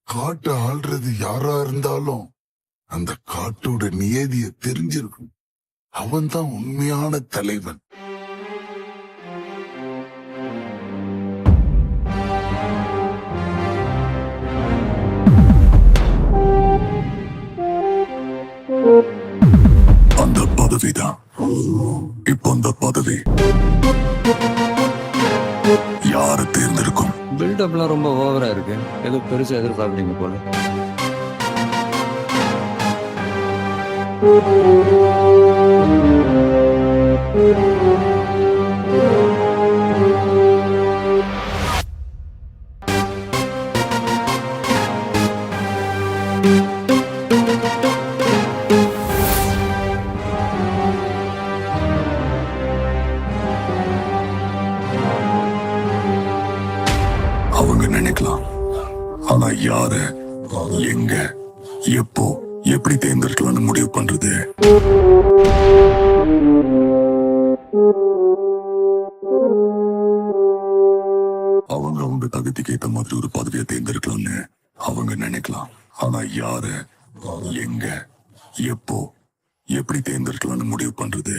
காட்டை ஆள்றது யாரா இருந்தாலும் அந்த காட்டோட நியதிய தெரிஞ்சிருக்கும். அவன்தான் உண்மையான தலைவன். அந்த பதவிதான் இப்ப அந்த பதவி யார தேர்ந்தெடுக்கும்? பில்டப்லாம் ரொம்ப ஓவரா இருக்கு. ஏதோ பெருசா எதிர்பார்க்குறீங்க போல. அவங்க நினைக்கலாம், ஆனா யாரு, எங்க, எப்போ, எப்படி தேர்ந்தெடுக்கலாம்னு முடிவு பண்றது அவங்க அவங்க தகுதிக்கு ஏத்த மாதிரி ஒரு பதவியை தேர்ந்தெடுக்கலாம்னு அவங்க நினைக்கலாம். ஆனா யாரு, எங்க, எப்போ, எப்படி தேர்ந்தெடுக்கலாம்னு முடிவு பண்றது